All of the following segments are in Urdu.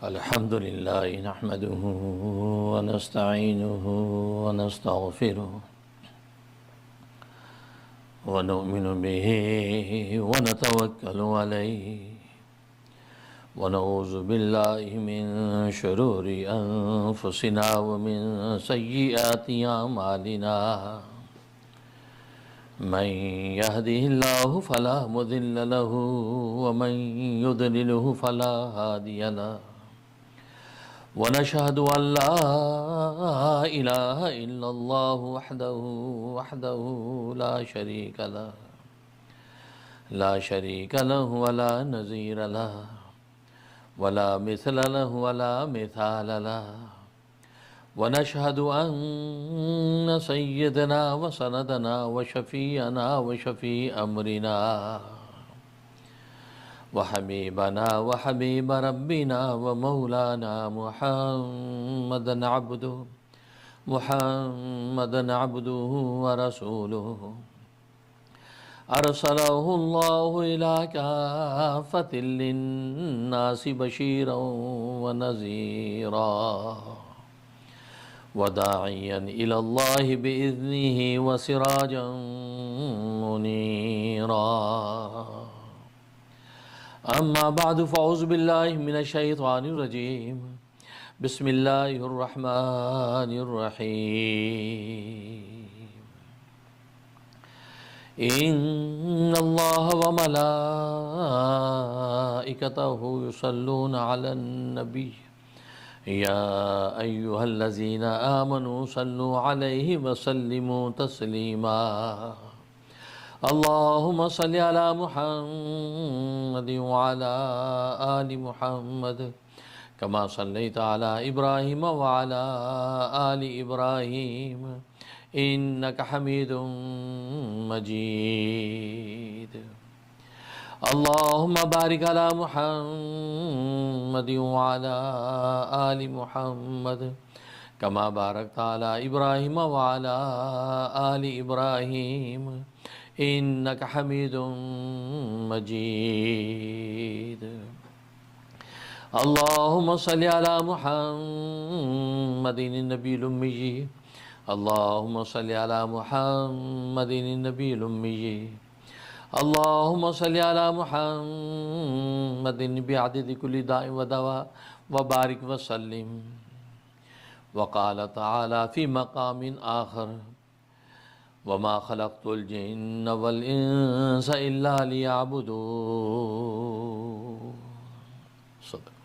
الحمد لله نحمده ونستعينه ونستغفره ونؤمن به ونتوكل عليه ونعوذ بالله من شرور أنفسنا ومن سيئات أعمالنا من يهده الله فلا مضل له ومن يضلله فلا هادي له ونشهد أن لا إله إلا الله وحده لا شريك له ولا نظير له ولا مثل له ولا مثال له ونشهد أن سيدنا وسندنا وشفيعنا وشفيع أمرنا وحبيبنا وحبيب ربنا ومولانا محمدا عبده ورسوله أرسله الله إلى كافة للناس بشيرا ونذيرا وداعيا إلى الله بإذنه وسراجا منيرا أما بعد فأعوذ بالله من الشيطان الرجيم بسم الله الرحمن الرحيم إن الله وملائكته يصلون على النبي يا أيها الذين آمنوا صلوا عليه وسلموا تسليما اللهم صل على محمد وعلى آل محمد كما صليت على إبراهيم وعلى آل إبراهيم إنك حميد مجيد اللهم بارك على محمد وعلى آل محمد كما باركت على إبراهيم وعلى آل إبراهيم إنك حميد مجيد اللهم صل على محمد النبي الأمي اللهم صل على محمد النبي الأمي اللهم صل على محمد بعدد كل داء ودواء وبارك وسلم وقال تعالى في مقام آخر وما خلقت الجن والإنس إلا ليعبدون صدق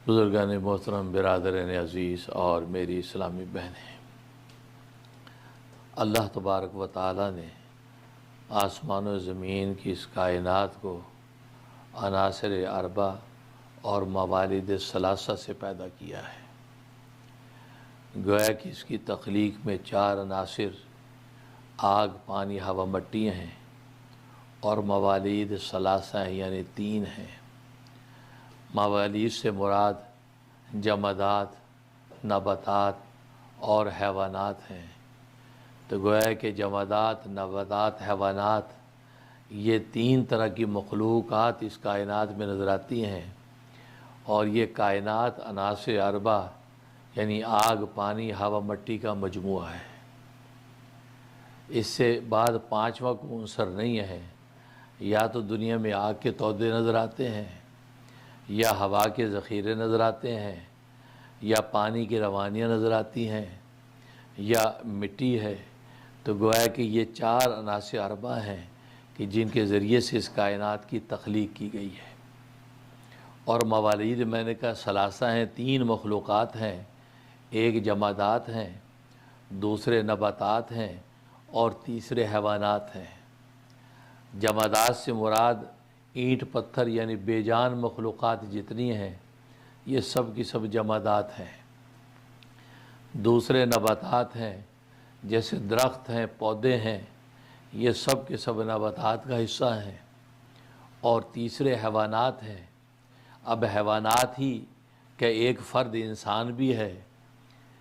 بزرگان محترم، برادران عزیز اور میری اسلامی بہنیں، اللہ تبارک و تعالیٰ نے آسمان و زمین کی اس کائنات کو عناصر اربع اور موالد ثلاثہ سے پیدا کیا ہے۔ گویا کہ اس کی تخلیق میں چار عناصر آگ، پانی، ہوا، مٹی ہیں، اور موالید ثلاثہ ہیں یعنی تین ہیں۔ موالید سے مراد جمادات، نباتات اور حیوانات ہیں۔ تو گویا کہ جمادات، نباتات، حیوانات، یہ تین طرح کی مخلوقات اس کائنات میں نظر آتی ہیں، اور یہ کائنات عناصر اربع یعنی آگ، پانی، ہوا، مٹی کا مجموعہ ہے۔ اس سے بعد پانچواں کو عنصر نہیں ہے۔ یا تو دنیا میں آگ کے تودے نظر آتے ہیں، یا ہوا کے ذخیرے نظر آتے ہیں، یا پانی کی روانیاں نظر آتی ہیں، یا مٹی ہے۔ تو گویا کہ یہ چار عناصر اربع ہیں کہ جن کے ذریعے سے اس کائنات کی تخلیق کی گئی ہے۔ اور موالید میں نے کہا ثلاثہ ہیں، تین مخلوقات ہیں، ایک جمادات ہیں، دوسرے نباتات ہیں، اور تیسرے حیوانات ہیں۔ جمادات سے مراد اینٹ پتھر یعنی بے جان مخلوقات جتنی ہیں یہ سب کی سب جمادات ہیں۔ دوسرے نباتات ہیں، جیسے درخت ہیں، پودے ہیں، یہ سب کے سب نباتات کا حصہ ہیں۔ اور تیسرے حیوانات ہیں۔ اب حیوانات ہی کہ ایک فرد انسان بھی ہے،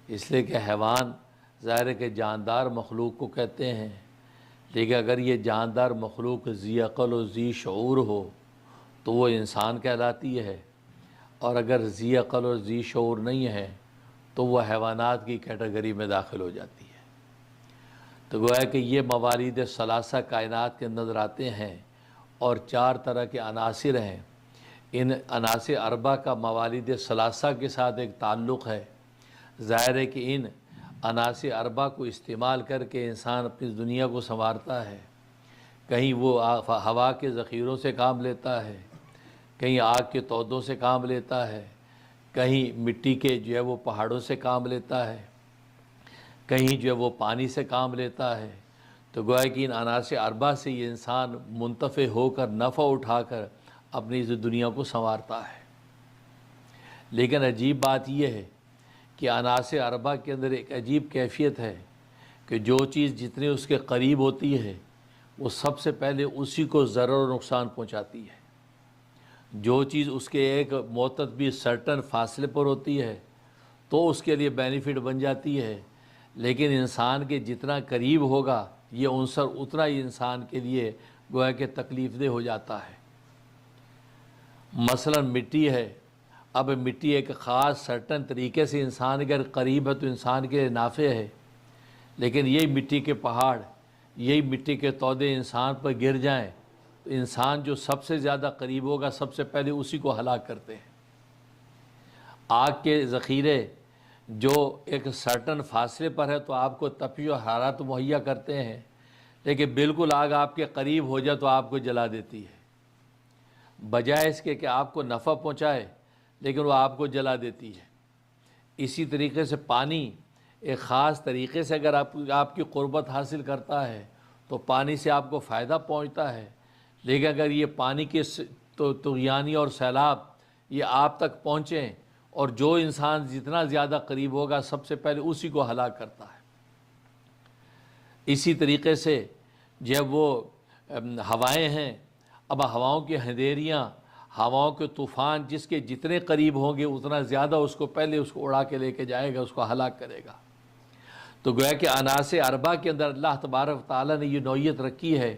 اس لیے کہ حیوان ظاہر ہے کہ جاندار مخلوق کو کہتے ہیں، لیکن اگر یہ جاندار مخلوق ذی عقل و ذی شعور ہو تو وہ انسان کہلاتی ہے، اور اگر ذی عقل اور ذی شعور نہیں ہے تو وہ حیوانات کی کیٹیگری میں داخل ہو جاتی ہے۔ تو گویا کہ یہ موالید ثلاثہ کائنات کے نظر آتے ہیں، اور 4 طرح کے عناصر ہیں۔ ان عناصر اربع کا موالید ثلاثہ کے ساتھ ایک تعلق ہے۔ ظاہر ہے کہ ان عناصر اربع کو استعمال کر کے انسان اپنی دنیا کو سنوارتا ہے۔ کہیں وہ ہوا کے ذخیروں سے کام لیتا ہے، کہیں آگ کے تودوں سے کام لیتا ہے، کہیں مٹی کے جو ہے وہ پہاڑوں سے کام لیتا ہے، کہیں جو ہے وہ پانی سے کام لیتا ہے۔ تو گویا کہ ان عناصر اربع سے یہ انسان منتفع ہو کر نفع اٹھا کر اپنی اس دنیا کو سنوارتا ہے۔ لیکن عجیب بات یہ ہے کہ عناصر اربع کے اندر ایک عجیب کیفیت ہے کہ جو چیز جتنے اس کے قریب ہوتی ہے وہ سب سے پہلے اسی کو ضرر و نقصان پہنچاتی ہے۔ جو چیز اس کے ایک معتدل سرٹن فاصلے پر ہوتی ہے تو اس کے لیے بینیفٹ بن جاتی ہے، لیکن انسان کے جتنا قریب ہوگا یہ عنصر اتنا ہی انسان کے لیے گویا کہ تکلیف دہ ہو جاتا ہے۔ مثلا مٹی ہے، اب مٹی ایک خاص سرٹن طریقے سے انسان اگر قریب ہے تو انسان کے لیے نافع ہے، لیکن یہی مٹی کے پہاڑ، یہی مٹی کے تودے انسان پر گر جائیں تو انسان جو سب سے زیادہ قریب ہوگا سب سے پہلے اسی کو ہلاک کرتے ہیں۔ آگ کے ذخیرے جو ایک سرٹن فاصلے پر ہے تو آپ کو تپش و حرارت مہیا کرتے ہیں، لیکن بالکل آگ آپ کے قریب ہو جائے تو آپ کو جلا دیتی ہے، بجائے اس کے کہ آپ کو نفع پہنچائے لیکن وہ آپ کو جلا دیتی ہے۔ اسی طریقے سے پانی ایک خاص طریقے سے اگر آپ کی قربت حاصل کرتا ہے تو پانی سے آپ کو فائدہ پہنچتا ہے، لیکن اگر یہ پانی کے طغیانی اور سیلاب یہ آپ تک پہنچیں اور جو انسان جتنا زیادہ قریب ہوگا سب سے پہلے اسی کو ہلاک کرتا ہے۔ اسی طریقے سے جب وہ ہوائیں ہیں، اب ہواؤں کی اندھیریاں، ہواؤں کے طوفان جس کے جتنے قریب ہوں گے اتنا زیادہ اس کو پہلے اس کو اڑا کے لے کے جائے گا، اس کو ہلاک کرے گا۔ تو گویا کہ عناصر اربع کے اندر اللہ تبارک و تعالیٰ نے یہ نوعیت رکھی ہے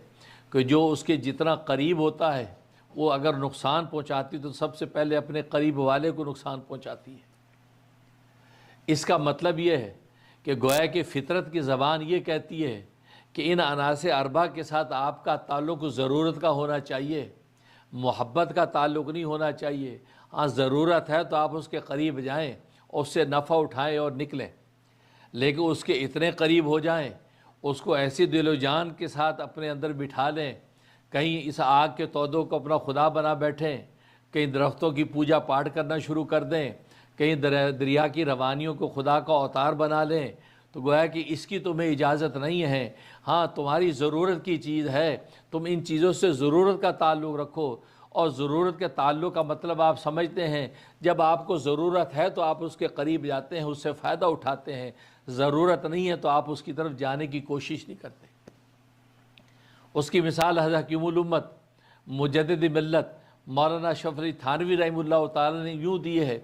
کہ جو اس کے جتنا قریب ہوتا ہے وہ اگر نقصان پہنچاتی تو سب سے پہلے اپنے قریب والے کو نقصان پہنچاتی ہے۔ اس کا مطلب یہ ہے کہ گویا کہ فطرت کی زبان یہ کہتی ہے کہ ان عناصر اربع کے ساتھ آپ کا تعلق ضرورت کا ہونا چاہیے، محبت کا تعلق نہیں ہونا چاہیے۔ ہاں ضرورت ہے تو آپ اس کے قریب جائیں اور اس سے نفع اٹھائیں اور نکلیں، لیکن اس کے اتنے قریب ہو جائیں، اس کو ایسی دل و جان کے ساتھ اپنے اندر بٹھا لیں، کہیں اس آگ کے تودوں کو اپنا خدا بنا بیٹھیں، کہیں درختوں کی پوجا پاٹ کرنا شروع کر دیں، کہیں دریا کی روانیوں کو خدا کا اوتار بنا لیں، تو گویا کہ اس کی تمہیں اجازت نہیں ہے۔ ہاں تمہاری ضرورت کی چیز ہے، تم ان چیزوں سے ضرورت کا تعلق رکھو، اور ضرورت کے تعلق کا مطلب آپ سمجھتے ہیں جب آپ کو ضرورت ہے تو آپ اس کے قریب جاتے ہیں، اس سے فائدہ اٹھاتے ہیں، ضرورت نہیں ہے تو آپ اس کی طرف جانے کی کوشش نہیں کرتے۔ اس کی مثال حضرت حکیم الامت مجدد ملت مولانا اشرف علی تھانوی رحمہ اللہ تعالی نے یوں دی ہے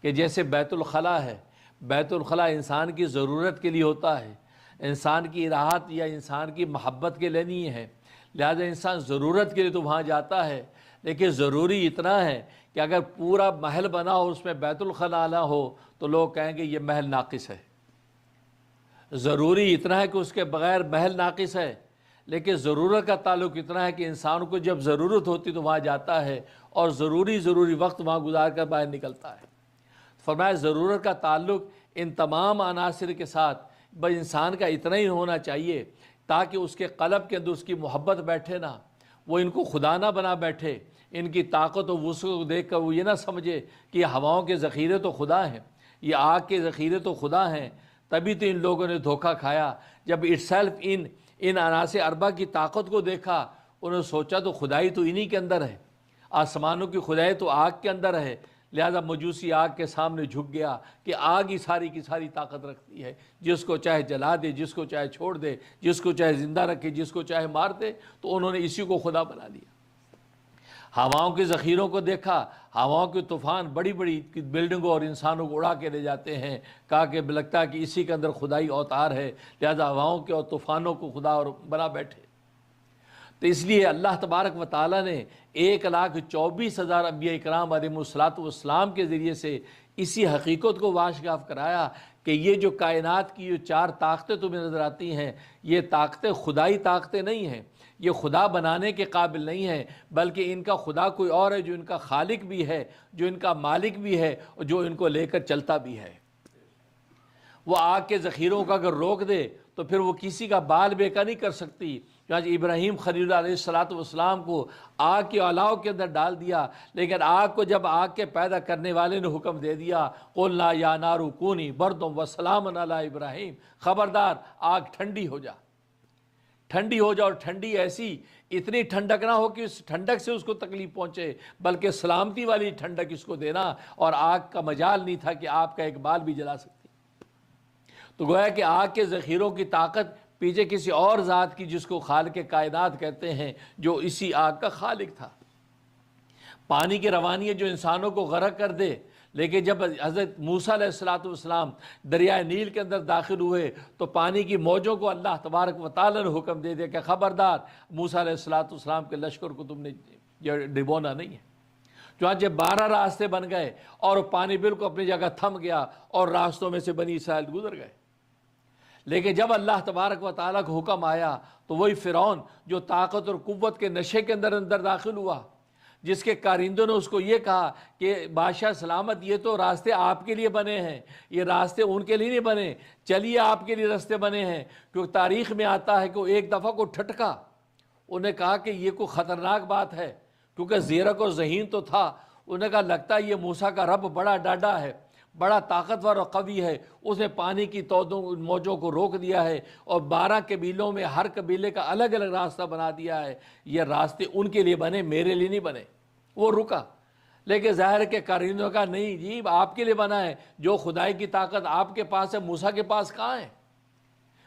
کہ جیسے بیت الخلاء ہے، بیت الخلاء انسان کی ضرورت کے لیے ہوتا ہے، انسان کی راحت یا انسان کی محبت کے لیے نہیں ہے، لہذا انسان ضرورت کے لیے تو وہاں جاتا ہے، لیکن ضروری اتنا ہے کہ اگر پورا محل بنا ہو اس میں بیت الخلاء نہ ہو تو لوگ کہیں گے یہ محل ناقص ہے۔ ضروری اتنا ہے کہ اس کے بغیر محل ناقص ہے، لیکن ضرورت کا تعلق اتنا ہے کہ انسان کو جب ضرورت ہوتی تو وہاں جاتا ہے اور ضروری وقت وہاں گزار کر باہر نکلتا ہے۔ فرمایا ضرورت کا تعلق ان تمام عناصر کے ساتھ بس انسان کا اتنا ہی ہونا چاہیے تاکہ اس کے قلب کے اندر اس کی محبت بیٹھے نہ، وہ ان کو خدا نہ بنا بیٹھے، ان کی طاقت و وسعت کو دیکھ کر وہ یہ نہ سمجھے کہ یہ ہواؤں کے ذخیرے تو خدا ہیں، یہ آگ کے ذخیرے تو خدا ہیں۔ تبھی تو ان لوگوں نے دھوکہ کھایا، جب اٹسیلف ان عناصر اربع کی طاقت کو دیکھا انہوں نے سوچا تو خدائی تو انہی کے اندر ہے، آسمانوں کی خدائی تو آگ کے اندر ہے، لہذا مجوسی آگ کے سامنے جھک گیا کہ آگ ہی ساری کی ساری طاقت رکھتی ہے، جس کو چاہے جلا دے، جس کو چاہے چھوڑ دے، جس کو چاہے زندہ رکھے، جس کو چاہے مار دے، تو انہوں نے اسی کو خدا بنا لیا۔ ہواؤں کے ذخیروں کو دیکھا، ہواؤں کے طوفان بڑی بڑی بلڈنگوں اور انسانوں کو اڑا کے لے جاتے ہیں، کہا کہ لگتا ہے کہ اسی کے اندر خدائی اوتار ہے، لہذا ہواؤں کے اور طوفانوں کو خدا اور بنا بیٹھے۔ تو اس لیے اللہ تبارک و تعالیٰ نے 1,24,000 انبیاء اکرام علیہم الصلاۃ والسلام کے ذریعے سے اسی حقیقت کو واشگاف کرایا کہ یہ جو کائنات کی جو 4 طاقتیں تمہیں نظر آتی ہیں، یہ طاقتیں خدائی طاقتیں نہیں ہیں، یہ خدا بنانے کے قابل نہیں ہیں، بلکہ ان کا خدا کوئی اور ہے جو ان کا خالق بھی ہے، جو ان کا مالک بھی ہے، اور جو ان کو لے کر چلتا بھی ہے۔ وہ آگ کے ذخیروں کا اگر روک دے تو پھر وہ کسی کا بال بیکا نہیں کر سکتی۔ چنانچہ ابراہیم خلیل اللہ علیہ السلام کو آگ کے الاؤ کے اندر ڈال دیا، لیکن آگ کو جب آگ کے پیدا کرنے والے نے حکم دے دیا، قُلْنَا يَا نَارُ كُونِي بَرْدًا وَسَلَامًا عَلَىٰ ابراہیم، خبردار آگ ٹھنڈی ہو جا، ٹھنڈی ہو جا، اور ٹھنڈی ایسی اتنی ٹھنڈک نہ ہو کہ اس ٹھنڈک سے اس کو تکلیف پہنچے، بلکہ سلامتی والی ٹھنڈک اس کو دینا، اور آگ کا مجال نہیں تھا کہ آپ کا ایک بال بھی جلا سکتی۔ تو گویا کہ آگ کے ذخیروں کی طاقت پیچھے کسی اور ذات کی، جس کو خالق کائنات کہتے ہیں، جو اسی آگ کا خالق تھا۔ پانی کی روانیت جو انسانوں کو غرق کر دے، لیکن جب حضرت موسیٰ علیہ السلام دریائے نیل کے اندر داخل ہوئے تو پانی کی موجوں کو اللہ تبارک و تعالیٰ نے حکم دے دیا کہ خبردار موسیٰ علیہ السلام کے لشکر کو تم نے ڈبونا نہیں ہے۔ چنانچہ 12 راستے بن گئے اور پانی بالکل اپنی جگہ تھم گیا، اور راستوں میں سے بنی اسرائیل گزر گئے۔ لیکن جب اللہ تبارک و تعالیٰ کو حکم آیا تو وہی فرعون جو طاقت اور قوت کے نشے کے اندر داخل ہوا، جس کے کارندوں نے اس کو یہ کہا کہ بادشاہ سلامت، یہ تو راستے آپ کے لیے بنے ہیں، یہ راستے ان کے لیے نہیں بنے، چلیے آپ کے لیے راستے بنے ہیں۔ کیونکہ تاریخ میں آتا ہے کہ وہ ایک دفعہ کو ٹھٹکا، انہوں نے کہا کہ یہ کوئی خطرناک بات ہے، کیونکہ زیرک اور ذہین تو تھا۔ انہوں نے کہا لگتا ہے یہ موسیٰ کا رب بڑا ڈاڈا ہے، بڑا طاقتور اور قوی ہے، اس نے پانی کی موجوں کو روک دیا ہے، اور 12 قبیلوں میں ہر قبیلے کا الگ الگ راستہ بنا دیا ہے۔ یہ راستے ان کے لیے بنے، میرے لیے نہیں بنے۔ وہ رکا، لیکن ظاہر کے کارندوں کا نہیں جی، آپ کے لیے بنا ہے، جو خدائی کی طاقت آپ کے پاس ہے موسیٰ کے پاس کہاں ہے؟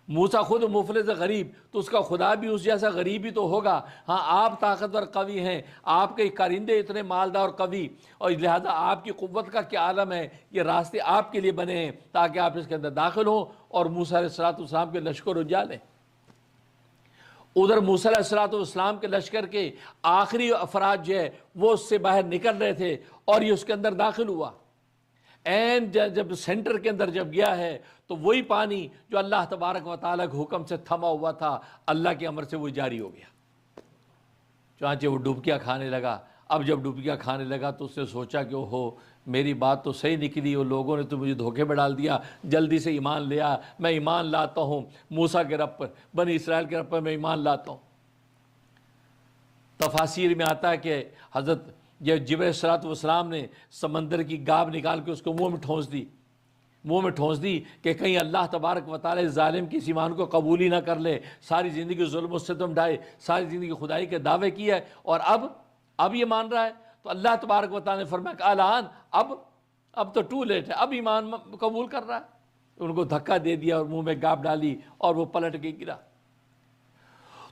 موسیٰ خود مفلس غریب، تو اس کا خدا بھی اس جیسا غریب ہی تو ہوگا۔ ہاں آپ طاقتور قوی ہیں، آپ کے کارندے اتنے مالدار اور قوی، اور لہذا آپ کی قوت کا کیا عالم ہے، یہ راستے آپ کے لیے بنے ہیں تاکہ آپ اس کے اندر داخل ہوں اور موسیٰ علیہ السلام کے لشکر اجا لیں۔ ادھر موسیٰ علیہ السلام کے لشکر کے آخری افراد جو ہے وہ اس سے باہر نکل رہے تھے، اور یہ اس کے اندر داخل ہوا۔ جب سینٹر کے اندر جب گیا ہے تو وہی پانی جو اللہ تبارک و تعالیٰ کے حکم سے تھما ہوا تھا، اللہ کے امر سے وہ جاری ہو گیا۔ چنانچہ وہ ڈبکیاں کھانے لگا۔ اب جب ڈبکیاں کھانے لگا تو اس نے سوچا کہ اوہو، میری بات تو صحیح نکلی، اور لوگوں نے تو مجھے دھوکے میں ڈال دیا، جلدی سے ایمان لیا، میں ایمان لاتا ہوں موسیٰ کے رب پر، بنی اسرائیل کے رب پر میں ایمان لاتا ہوں۔ تفاسیر میں آتا ہے کہ حضرت جبرائیل صلوات والسلام نے سمندر کی گاب نکال کے اس کو منہ میں ٹھونس دی کہ کہیں اللہ تبارک و تعالی ظالم کی اس ایمان کو قبول ہی نہ کر لے، ساری زندگی ظلم و ستم ڈھائے، ساری زندگی خدائی کے دعوے کیا ہے، اور اب یہ مان رہا ہے۔ تو اللہ تبارک و تعالی نے فرمایا کہ الان، اب تو ٹو لیٹ ہے، اب ایمان قبول کر رہا ہے۔ ان کو دھکا دے دیا اور منہ میں گاب ڈالی، اور وہ پلٹ کے گرا۔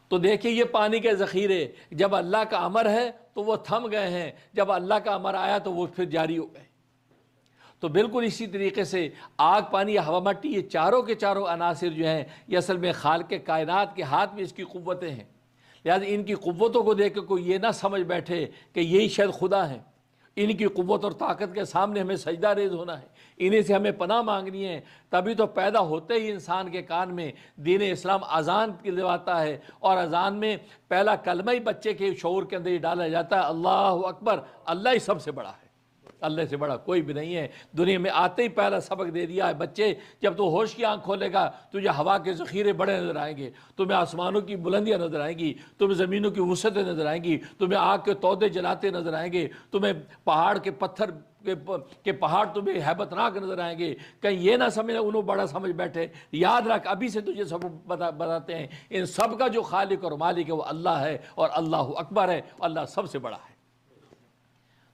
تو دیکھیں یہ پانی کے ذخیرے جب اللہ کا امر ہے تو وہ تھم گئے ہیں، جب اللہ کا امر آیا تو وہ پھر جاری ہو گئے۔ تو بالکل اسی طریقے سے آگ، پانی، ہوا، مٹی، یہ چاروں کے چاروں عناصر جو ہیں یہ اصل میں خالق کائنات کے ہاتھ میں اس کی قوتیں ہیں۔ لہٰذا ان کی قوتوں کو دیکھ کے کوئی یہ نہ سمجھ بیٹھے کہ یہی شاید خدا ہیں۔ ان کی قوت اور طاقت کے سامنے ہمیں سجدہ ریز ہونا ہے، انہیں سے ہمیں پناہ مانگنی ہے۔ تبھی تو پیدا ہوتے ہی انسان کے کان میں دین اسلام اذان دلواتا ہے، اور اذان میں پہلا کلمہ ہی بچے کے شعور کے اندر یہ ڈالا جاتا ہے، اللہ اکبر، اللہ ہی سب سے بڑا ہے، اللہ سے بڑا کوئی بھی نہیں ہے۔ دنیا میں آتے ہی پہلا سبق دے دیا ہے، بچے جب تو ہوش کی آنکھ کھولے گا تجھے ہوا کے ذخیرے بڑے نظر آئیں گے، تمہیں آسمانوں کی بلندیاں نظر آئیں گی، تمہیں زمینوں کی وسعتیں نظر آئیں گی، تمہیں آگ کے تودے جلاتے نظر آئیں گے، تمہیں پہاڑ کے پتھر کے پہاڑ تمہیں ہیبت ناک نظر آئیں گے۔ کہیں یہ نہ سمجھ انہوں بڑا سمجھ بیٹھے، یاد رکھ ابھی سے تجھے سب بتاتے ہیں، ان سب کا جو خالق اور مالک ہے وہ اللہ ہے، اور اللہ اکبر ہے، اللہ سب سے بڑا ہے۔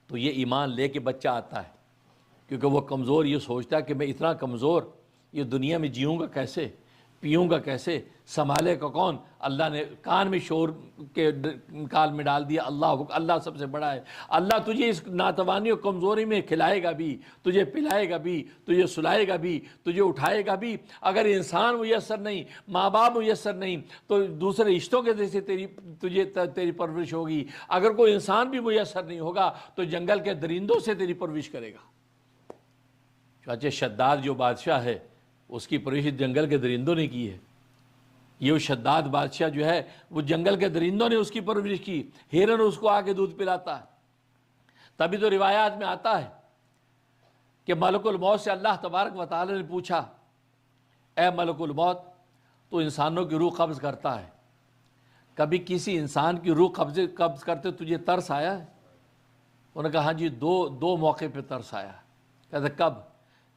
تو یہ ایمان لے کے بچہ آتا ہے، کیونکہ وہ کمزور یہ سوچتا ہے کہ میں اتنا کمزور یہ دنیا میں جیوں گا کیسے، پیوں گا کیسے؟ سنبھالے کا کون؟ اللہ نے کان میں شور کے کال میں ڈال دیا، اللہ سب سے بڑا ہے۔ اللہ تجھے اس ناتوانی اور کمزوری میں کھلائے گا بھی، تجھے پلائے گا بھی، تجھے سلائے گا بھی، تجھے اٹھائے گا بھی۔ اگر انسان میسر نہیں، ماں باپ میسر نہیں، تو دوسرے رشتوں کے ذریعے تیری پرورش ہوگی۔ اگر کوئی انسان بھی میسر نہیں ہوگا تو جنگل کے درندوں سے تیری پرورش کرے گا۔ چاچے شداد جو بادشاہ ہے اس کی پرورش جنگل کے درندوں نے کی ہے۔ یہ وہ شداد بادشاہ جو ہے وہ جنگل کے درندوں نے اس کی پرورش کی۔ ہرن اس کو آ کے دودھ پلاتا ہے۔ تبھی تو روایات میں آتا ہے کہ ملک الموت سے اللہ تبارک و تعالی نے پوچھا، اے ملک الموت، تو انسانوں کی روح قبض کرتا ہے، کبھی کسی انسان کی روح قبض کرتے تجھے ترس آیا ہے؟ انہوں نے کہا ہاں جی، دو موقع پہ ترس آیا۔ کہتے کب؟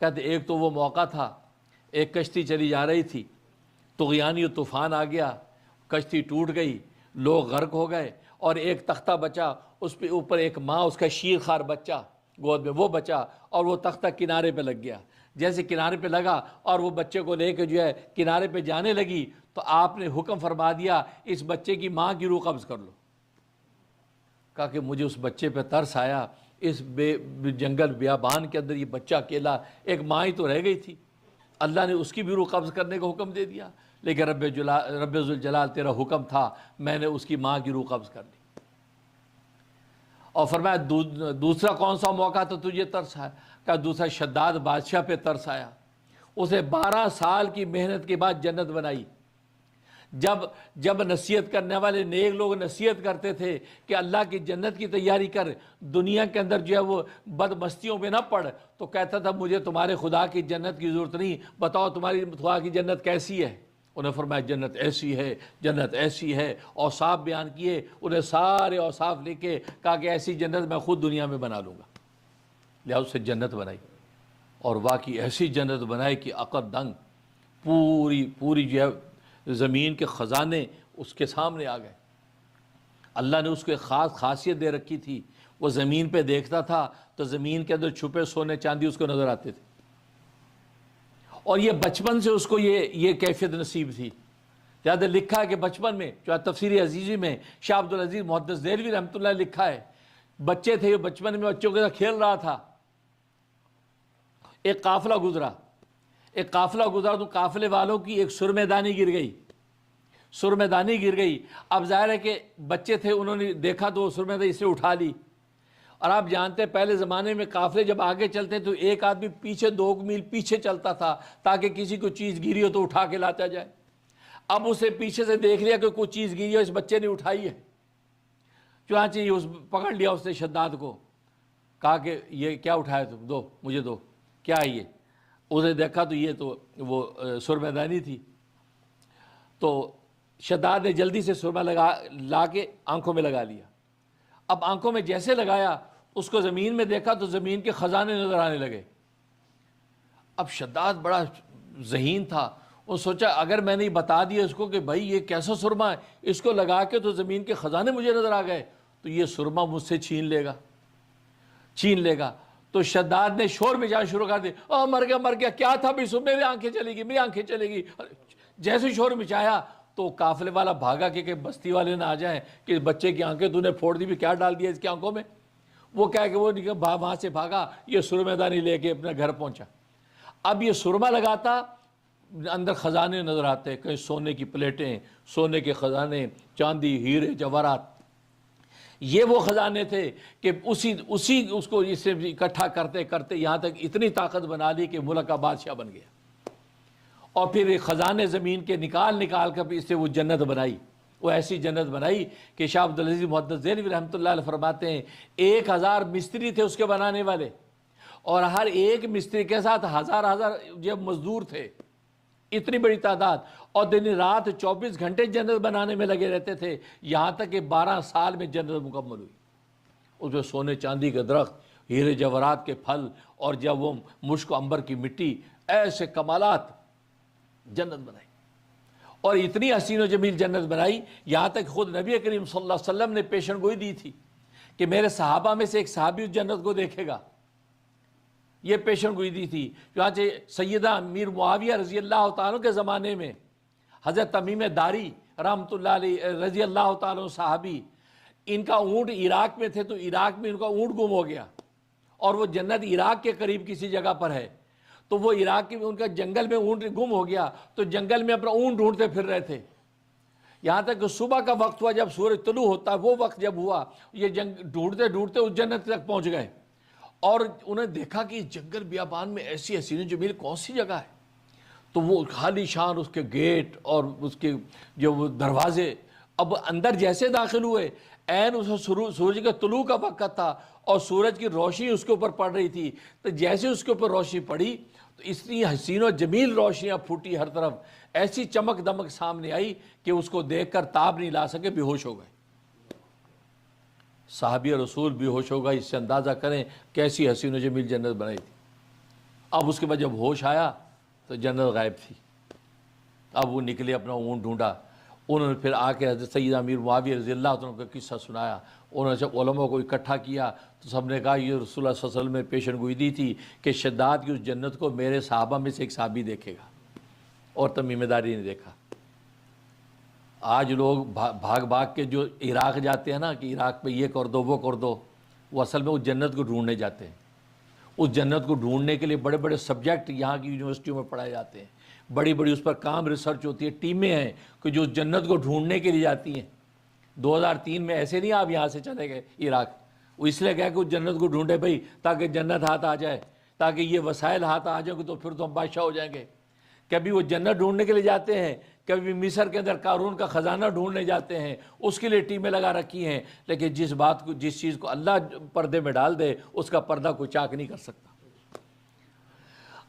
کہتے ایک تو وہ موقع تھا، ایک کشتی چلی جا رہی تھی، طغیانی طوفان آ گیا، کشتی ٹوٹ گئی، لوگ غرق ہو گئے، اور ایک تختہ بچا، اس پہ اوپر ایک ماں، اس کا شیر خوار بچہ گود میں، وہ بچا، اور وہ تختہ کنارے پہ لگ گیا۔ جیسے کنارے پہ لگا اور وہ بچے کو لے کے جو ہے کنارے پہ جانے لگی، تو آپ نے حکم فرما دیا اس بچے کی ماں کی روح قبض کر لو۔ کہا کہ مجھے اس بچے پہ ترس آیا، اس جنگل بیابان کے اندر یہ بچہ اکیلا، ایک ماں ہی تو رہ گئی تھی، اللہ نے اس کی بھی روح قبض کرنے کا حکم دے دیا، لیکن رب ذوالجلال تیرا حکم تھا، میں نے اس کی ماں کی روح قبض کر لی۔ اور فرمایا دوسرا کون سا موقع تھا تجھے ترس آیا؟ کہ دوسرا شداد بادشاہ پہ ترس آیا، اسے 12 سال کی محنت کے بعد جنت بنائی۔ جب نصیحت کرنے والے نیک لوگ نصیحت کرتے تھے کہ اللہ کی جنت کی تیاری کر، دنیا کے اندر جو ہے وہ بد مستیوں پہ نہ پڑ، تو کہتا تھا مجھے تمہارے خدا کی جنت کی ضرورت نہیں، بتاؤ تمہاری خدا کی جنت کیسی ہے؟ انہیں فرمایا جنت ایسی ہے، جنت ایسی ہے، اوصاف بیان کیے، انہیں سارے اوصاف لے کے کہا کہ ایسی جنت میں خود دنیا میں بنا لوں گا۔ لہٰذا اس سے جنت بنائی، اور واقعی ایسی جنت بنائی کہ عقد دنگ، پوری جو ہے زمین کے خزانے اس کے سامنے آ گئے۔ اللہ نے اس کو ایک خاص خاصیت دے رکھی تھی، وہ زمین پہ دیکھتا تھا تو زمین کے اندر چھپے سونے چاندی اس کو نظر آتے تھے، اور یہ بچپن سے اس کو یہ کیفیت نصیب تھی۔ زیادہ لکھا ہے کہ بچپن میں، جو تفسیر عزیزی میں شاہ عبدالعزیز محدث دہلوی رحمۃ اللہ لکھا ہے، بچے تھے، بچپن میں بچوں کے ساتھ کھیل رہا تھا، ایک قافلہ گزرا تو قافلے والوں کی ایک سرمے دانی گر گئی۔ اب ظاہر ہے کہ بچے تھے، انہوں نے دیکھا تو سرمے دانی اسے اٹھا لی۔ اور آپ جانتے ہیں پہلے زمانے میں قافلے جب آگے چلتے تو ایک آدمی پیچھے 2 میل پیچھے چلتا تھا تاکہ کسی کو چیز گری ہو تو اٹھا کے لاتا جائے۔ اب اسے پیچھے سے دیکھ لیا کہ کوئی چیز گری ہو، اس بچے نے اٹھائی ہے، چنانچہ پکڑ لیا اس نے شداد کو، کہا کہ یہ کیا اٹھایا تم، مجھے دو، کیا ہے یہ؟ اسے دیکھا تو یہ تو وہ سرمہ دانی تھی۔ تو شداد نے جلدی سے سرمہ لا کے آنکھوں میں لگا لیا۔ اب آنکھوں میں جیسے لگایا، اس کو زمین میں دیکھا تو زمین کے خزانے نظر آنے لگے۔ اب شداد بڑا ذہین تھا، وہ سوچا اگر میں نے بتا دیا اس کو کہ بھائی یہ کیسا سرما ہے، اس کو لگا کے تو زمین کے خزانے مجھے نظر آ گئے، تو یہ سرما مجھ سے چھین لے گا۔ تو شداد نے شور مچانا شروع کر دیا، مر گیا، کیا تھا بھائی، میری آنکھیں چلے گی۔ جیسے شور مچایا تو قافلے والا بھاگا کہ بستی والے نہ آ جائیں کہ بچے کی آنکھیں تو نے پھوڑ دی بھی، کیا ڈال دیا اس کی آنکھوں میں۔ وہ کہہ کہ وہ وہاں سے بھاگا، یہ سرمہ دانی لے کے اپنے گھر پہنچا۔ اب یہ سرما لگاتا، اندر خزانے نظر آتے، کہیں سونے کی پلیٹیں، سونے کے خزانے، چاندی، ہیرے، جواہرات۔ یہ وہ خزانے تھے کہ اس کو اس سے اکٹھا کرتے کرتے یہاں تک اتنی طاقت بنا لی کہ ملک کا بادشاہ بن گیا۔ اور پھر خزانے زمین کے نکال کر اس سے وہ جنت بنائی، وہ ایسی جنت بنائی کہ شاہ عبدالعزیز محدث دہلوی رحمۃ اللہ علیہ فرماتے ہیں 1000 مستری تھے اس کے بنانے والے، اور ہر ایک مستری کے ساتھ ہزار جب مزدور تھے، اتنی بڑی تعداد، اور دن رات 24 گھنٹے جنت بنانے میں لگے رہتے تھے، یہاں تک کہ 12 سال میں جنت مکمل ہوئی۔ اس میں سونے چاندی کے درخت، ہیرے جواہرات کے پھل، اور جب وہ مشک و عنبر کی مٹی، ایسے کمالات جنت بنائی، اور اتنی حسین و جمیل جنت بنائی، یہاں تک خود نبی کریم صلی اللہ علیہ وسلم نے پیشن گوئی دی تھی کہ میرے صحابہ میں سے ایک صحابی اس جنت کو دیکھے گا، یہ پیشن گوئی دی تھی۔ چنانچہ سیدہ امیر معاویہ رضی اللہ تعالیٰ کے زمانے میں حضرت تمیم داری رحمۃ اللہ علیہ رضی اللہ تعالیٰ صحابی، ان کا اونٹ عراق میں تھے تو عراق میں ان کا اونٹ گم ہو گیا، اور وہ جنت عراق کے قریب کسی جگہ پر ہے، تو وہ عراق کے ان کا جنگل میں اونٹ گم ہو گیا، تو جنگل میں اپنا اونٹ ڈھونڈتے پھر رہے تھے، یہاں تک کہ صبح کا وقت ہوا، جب سورج طلوع ہوتا ہے وہ وقت جب ہوا، یہ ڈھونڈتے ڈھونڈتے اس جنت تک پہنچ گئے، اور انہیں دیکھا کہ اس جنگل بیابان میں ایسی حسین جمیل کون سی جگہ ہے، تو وہ خالی شان اس کے گیٹ اور اس کے جو وہ دروازے، اب اندر جیسے داخل ہوئے عین اس سورج کے طلوع کا وقت تھا اور سورج کی روشنی اس کے اوپر پڑ رہی تھی، تو جیسے اس کے اوپر روشنی پڑی تو اس لیے حسین و جمیل روشنیاں پھوٹی ہر طرف، ایسی چمک دمک سامنے آئی کہ اس کو دیکھ کر تاب نہیں لا سکے، بے ہوش ہو گئے، صحابی رسول بے ہوش ہو گئے، اس سے اندازہ کریں کیسی حسین و جمیل جنت بنائی تھی۔ اب اس کے بعد جب ہوش آیا تو جنت غائب تھی، اب وہ نکلے، اپنا اونٹ ڈھونڈا، انہوں نے پھر آ کے حضرت سیدنا امیر معاویہ رضی اللہ عنہ کا قصہ سنایا، انہوں نے جب علماء کو اکٹھا کیا تو سب نے کہا یہ رسول اللہ صلی اللہ علیہ وسلم نے پیشن گوئی دی تھی کہ شداد کی اس جنت کو میرے صحابہ میں سے ایک صحابی دیکھے گا، اور تمیم داری نے دیکھا۔ آج لوگ بھاگ بھاگ کے جو عراق جاتے ہیں نا کہ عراق میں یہ کر دو وہ کر دو، وہ اصل میں اس جنت کو ڈھونڈنے جاتے ہیں، اس جنت کو ڈھونڈنے کے لیے بڑے بڑے سبجیکٹ یہاں کی یونیورسٹیوں میں پڑھائے جاتے ہیں، بڑی بڑی اس پر کام ریسرچ ہوتی ہے، ٹیمیں ہیں کہ جو جنت کو ڈھونڈنے کے لیے جاتی ہیں۔ 2003 میں ایسے نہیں آپ یہاں سے چلے گئے عراق، وہ اس لیے گیا کہ اس جنت کو ڈھونڈے بھائی تاکہ جنت ہاتھ آ جائے، تاکہ یہ وسائل ہاتھ آ جائیں گے تو پھر تو ہم بادشاہ ہو جائیں گے۔ کبھی وہ جنت ڈھونڈنے کے لیے جاتے ہیں، کبھی مصر کے اندر قارون کا خزانہ ڈھونڈنے جاتے ہیں، اس کے لیے ٹیمیں لگا رکھی ہیں، لیکن جس چیز کو اللہ پردے میں ڈال دے اس کا پردہ کوئی چاک نہیں کر سکتا۔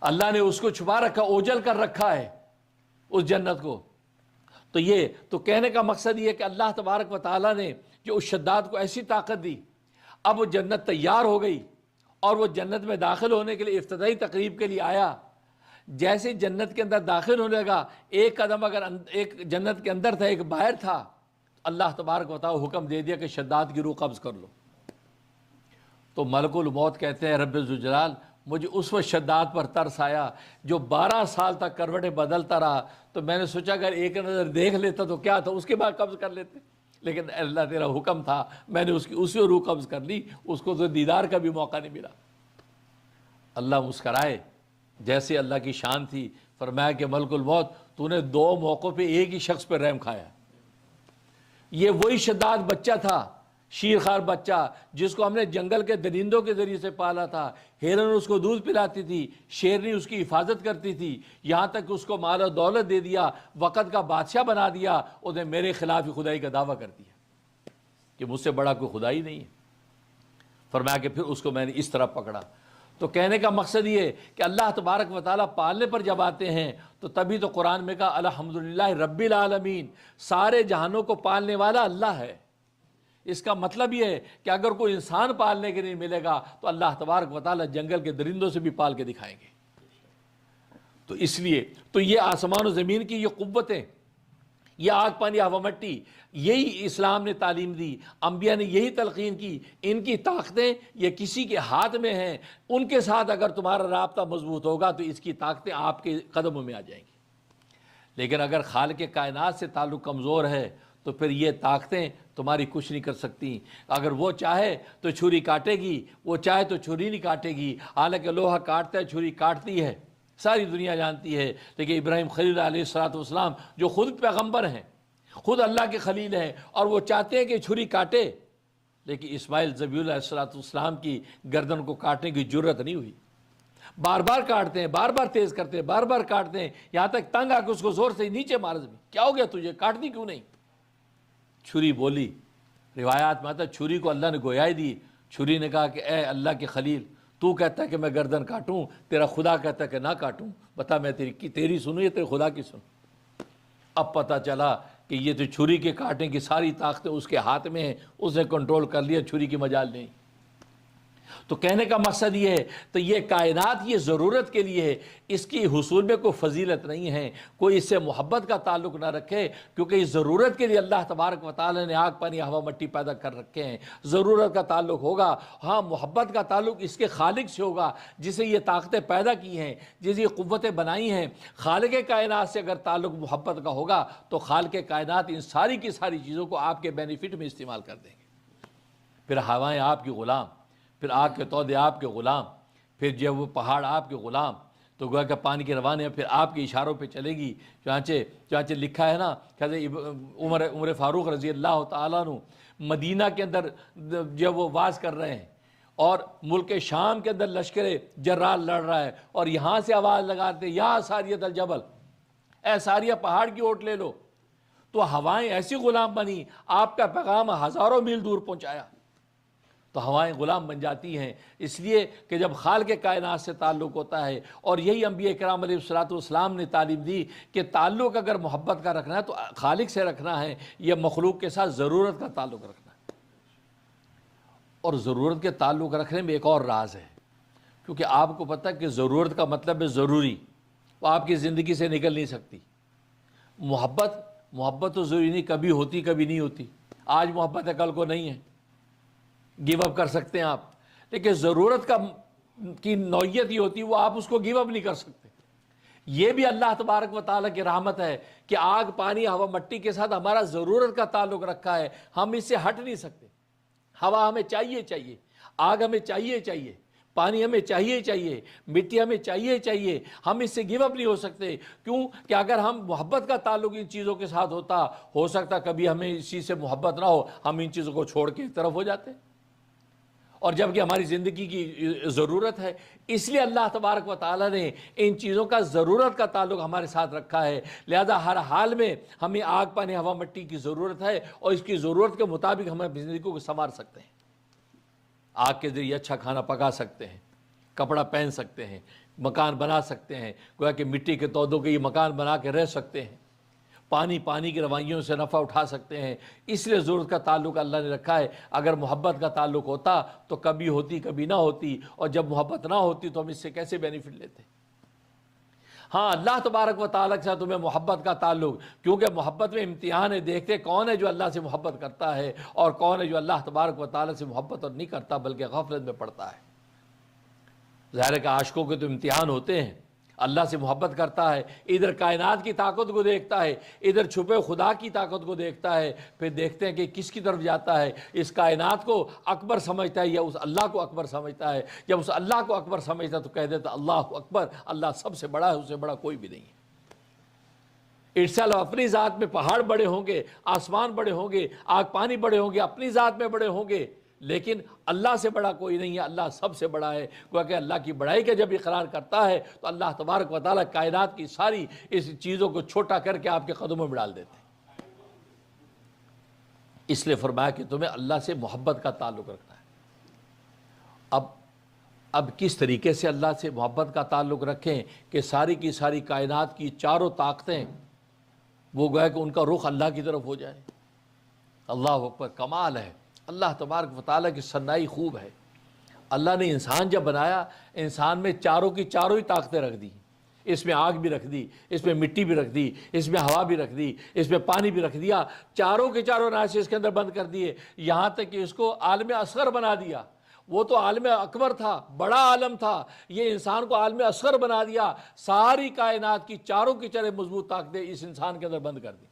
اللہ نے اس کو چھپا رکھا، اوجل کر رکھا ہے اس جنت کو۔ تو یہ تو کہنے کا مقصد یہ ہے کہ اللہ تبارک و تعالیٰ نے جو اس شداد کو ایسی طاقت دی، اب وہ جنت تیار ہو گئی، اور وہ جنت میں داخل ہونے کے لیے افتتاحی تقریب کے لیے آیا۔ جیسے جنت کے اندر داخل ہونے لگا، ایک قدم اگر ایک جنت کے اندر تھا ایک باہر تھا، اللہ تبارک و تعالیٰ حکم دے دیا کہ شداد کی روح قبض کر لو۔ تو ملک الموت کہتے ہیں رب ذوالجلال مجھے اس وقت شداد پر ترس آیا جو 12 سال تک کروٹیں بدلتا رہا، تو میں نے سوچا اگر ایک نظر دیکھ لیتا تو کیا تھا، اس کے بعد قبض کر لیتے، لیکن اللہ تیرا حکم تھا، میں نے اسی روح قبض کر لی، اس کو تو دیدار کا بھی موقع نہیں ملا۔ اللہ مسکرائے، جیسے اللہ کی شان تھی، فرمایا کہ ملک الموت تو نے 2 موقعوں پہ ایک ہی شخص پہ رحم کھایا۔ یہ وہی شداد بچہ تھا، شیرخوار بچہ جس کو ہم نے جنگل کے درندوں کے ذریعے سے پالا تھا، ہرن اس کو دودھ پلاتی تھی، شیرنی اس کی حفاظت کرتی تھی، یہاں تک کہ اس کو مال و دولت دے دیا، وقت کا بادشاہ بنا دیا، اس نے میرے خلاف ہی خدائی کا دعویٰ کر دیا کہ مجھ سے بڑا کوئی خدائی نہیں ہے۔ فرمایا کہ پھر اس کو میں نے اس طرح پکڑا۔ تو کہنے کا مقصد یہ ہے کہ اللہ تبارک و تعالیٰ پالنے پر جب آتے ہیں تو تبھی تو قرآن میں کہا الحمدللہ رب العالمین، سارے جہانوں کو پالنے والا اللہ ہے۔ اس کا مطلب یہ ہے کہ اگر کوئی انسان پالنے کے نہیں ملے گا تو اللہ تبارک و تعالیٰ جنگل کے درندوں سے بھی پال کے دکھائیں گے۔ تو اس لیے تو یہ آسمان و زمین کی یہ قوتیں، یہ آگ پانی ہوا مٹی، یہی اسلام نے تعلیم دی، انبیاء نے یہی تلقین کی، ان کی طاقتیں یہ کسی کے ہاتھ میں ہیں، ان کے ساتھ اگر تمہارا رابطہ مضبوط ہوگا تو اس کی طاقتیں آپ کے قدموں میں آ جائیں گی۔ لیکن اگر خالق کائنات سے تعلق کمزور ہے تو پھر یہ طاقتیں تمہاری کچھ نہیں کر سکتی۔ اگر وہ چاہے تو چھری کاٹے گی، وہ چاہے تو چھری نہیں کاٹے گی، حالانکہ لوہا کاٹتا ہے چھری کاٹتی ہے، ساری دنیا جانتی ہے۔ لیکن ابراہیم خلیل علیہ السلام جو خود پیغمبر ہیں، خود اللہ کے خلیل ہیں، اور وہ چاہتے ہیں کہ چھری کاٹے، لیکن اسماعیل ذبیح اللہ علیہ السلام کی گردن کو کاٹنے کی جرت نہیں ہوئی۔ بار بار کاٹتے ہیں، بار بار تیز کرتے ہیں، بار بار کاٹتے ہیں، یہاں تک تنگ آ کے اس کو زور سے نیچے مار دیں، کیا ہو گیا تجھے، کاٹنی کیوں نہیں؟ چھری بولی۔ روایات میں آتا ہے چھری کو اللہ نے گویائی دی، چھری نے کہا کہ اے اللہ کے خلیل، تو کہتا ہے کہ میں گردن کاٹوں، تیرا خدا کہتا ہے کہ نہ کاٹوں، بتا میں تیری سنوں یا تیرے خدا کی سنوں؟ اب پتہ چلا کہ یہ تو چھری کے کاٹنے کی ساری طاقتیں اس کے ہاتھ میں ہیں، اس نے کنٹرول کر لیا، چھری کی مجال نہیں۔ تو کہنے کا مقصد یہ ہے تو یہ کائنات یہ ضرورت کے لیے ہے، اس کی حصول میں کوئی فضیلت نہیں ہے، کوئی اس سے محبت کا تعلق نہ رکھے، کیونکہ اس ضرورت کے لیے اللہ تبارک و تعالی نے آگ پانی ہوا مٹی پیدا کر رکھے ہیں۔ ضرورت کا تعلق ہوگا، ہاں محبت کا تعلق اس کے خالق سے ہوگا جسے یہ طاقتیں پیدا کی ہیں، جسے یہ قوتیں بنائی ہیں۔ خالق کائنات سے اگر تعلق محبت کا ہوگا تو خالق کائنات ان ساری کی ساری چیزوں کو آپ کے بینیفٹ میں استعمال کر دیں گے۔ پھر ہوائیں آپ کی غلام، پھر آگ کے تودے آپ کے غلام، پھر جب وہ پہاڑ آپ کے غلام، تو گویا کہ پانی کے روانے پھر آپ کے اشاروں پہ چلے گی۔ چانچہ لکھا ہے نا کہ عمر فاروق رضی اللہ تعالیٰ عنہ مدینہ کے اندر جب وہ واز کر رہے ہیں اور ملک شام کے اندر لشکر جرال لڑ رہا ہے، اور یہاں سے آواز لگاتے یا ساریت الجبل، اے ساریہ پہاڑ کی اوٹ لے لو، تو ہوائیں ایسی غلام بنی، آپ کا پیغام ہزاروں میل دور پہنچایا۔ تو ہوائیں غلام بن جاتی ہیں، اس لیے کہ جب خالق کائنات سے تعلق ہوتا ہے، اور یہی انبیاء کرام علیہ الصلوۃ والسلام نے تعلیم دی کہ تعلق اگر محبت کا رکھنا ہے تو خالق سے رکھنا ہے، یہ مخلوق کے ساتھ ضرورت کا تعلق رکھنا ہے۔ اور ضرورت کے تعلق رکھنے میں ایک اور راز ہے، کیونکہ آپ کو پتہ ہے کہ ضرورت کا مطلب ہے ضروری، وہ آپ کی زندگی سے نکل نہیں سکتی۔ محبت تو ضروری نہیں، کبھی ہوتی کبھی نہیں ہوتی، آج محبت ہے کل کو نہیں ہے، گیو اپ کر سکتے ہیں آپ، لیکن ضرورت کی نوعیت ہی ہوتی ہے، وہ آپ اس کو گیو اپ نہیں کر سکتے۔ یہ بھی اللہ تبارک و تعالیٰ کی رحمت ہے کہ آگ پانی ہوا مٹی کے ساتھ ہمارا ضرورت کا تعلق رکھا ہے، ہم اس سے ہٹ نہیں سکتے۔ ہوا ہمیں چاہیے، آگ ہمیں چاہیے، پانی ہمیں چاہیے، مٹی ہمیں چاہیے، ہم اس سے گیو اپ نہیں ہو سکتے۔ کیوں کہ اگر ہم محبت کا تعلق ان چیزوں کے ساتھ ہوتا، ہو سکتا کبھی ہمیں اس چیز سے محبت نہ ہو، ہم ان چیزوں کو چھوڑ کے ایک طرف ہو جاتے، اور جبکہ ہماری زندگی کی ضرورت ہے، اس لیے اللہ تبارک و تعالیٰ نے ان چیزوں کا ضرورت کا تعلق ہمارے ساتھ رکھا ہے۔ لہذا ہر حال میں ہمیں آگ پانی ہوا مٹی کی ضرورت ہے، اور اس کی ضرورت کے مطابق ہم اپنی زندگی کو سنوار سکتے ہیں۔ آگ کے ذریعے اچھا کھانا پکا سکتے ہیں، کپڑا پہن سکتے ہیں، مکان بنا سکتے ہیں، گویا کہ مٹی کے تودوں کے یہ مکان بنا کے رہ سکتے ہیں، پانی کی روائیوں سے نفع اٹھا سکتے ہیں۔ اس لیے ضرورت کا تعلق اللہ نے رکھا ہے۔ اگر محبت کا تعلق ہوتا تو کبھی ہوتی کبھی نہ ہوتی، اور جب محبت نہ ہوتی تو ہم اس سے کیسے بینیفٹ لیتے۔ ہاں اللہ تبارک و تعالیٰ کے ساتھ تمہیں محبت کا تعلق، کیونکہ محبت میں امتحان ہے، دیکھتے کون ہے جو اللہ سے محبت کرتا ہے اور کون ہے جو اللہ تبارک و تعالیٰ سے محبت اور نہیں کرتا بلکہ غفلت میں پڑتا ہے۔ ظاہر ہے کہ عاشقوں کے تو امتحان ہوتے ہیں، اللہ سے محبت کرتا ہے، ادھر کائنات کی طاقت کو دیکھتا ہے، ادھر چھپے خدا کی طاقت کو دیکھتا ہے، پھر دیکھتے ہیں کہ کس کی طرف جاتا ہے، اس کائنات کو اکبر سمجھتا ہے یا اس اللہ کو اکبر سمجھتا ہے۔ جب اس اللہ کو اکبر سمجھتا ہے تو کہہ دیتا اللہ اکبر، اللہ سب سے بڑا ہے، اس سے بڑا کوئی بھی نہیں ہے۔ اس سے علاوہ اپنی ذات میں پہاڑ بڑے ہوں گے، آسمان بڑے ہوں گے، آگ پانی بڑے ہوں گے، اپنی ذات میں بڑے ہوں گے، لیکن اللہ سے بڑا کوئی نہیں ہے، اللہ سب سے بڑا ہے۔ کیونکہ اللہ کی بڑائی کا جب اقرار کرتا ہے تو اللہ تبارک و تعالیٰ کائنات کی ساری اس چیزوں کو چھوٹا کر کے آپ کے قدموں میں ڈال دیتے ہیں۔ اس لیے فرمایا کہ تمہیں اللہ سے محبت کا تعلق رکھنا ہے۔ اب کس طریقے سے اللہ سے محبت کا تعلق رکھیں کہ ساری کی ساری کائنات کی چاروں طاقتیں وہ گویا کہ ان کا رخ اللہ کی طرف ہو جائے۔ اللہ اکبر، کمال ہے، اللہ تبارک و تعالیٰ کی صنائی خوب ہے۔ اللہ نے انسان جب بنایا، انسان میں چاروں کی چاروں ہی طاقتیں رکھ دی، اس میں آگ بھی رکھ دی، اس میں مٹی بھی رکھ دی، اس میں ہوا بھی رکھ دی، اس میں پانی بھی رکھ دیا، چاروں کے چاروں عناصر اس کے اندر بند کر دیے، یہاں تک کہ اس کو عالم اصغر بنا دیا۔ وہ تو عالم اکبر تھا، بڑا عالم تھا، یہ انسان کو عالم اصغر بنا دیا۔ ساری کائنات کی چاروں کی چاریں مضبوط طاقتیں اس انسان کے اندر بند کر دی۔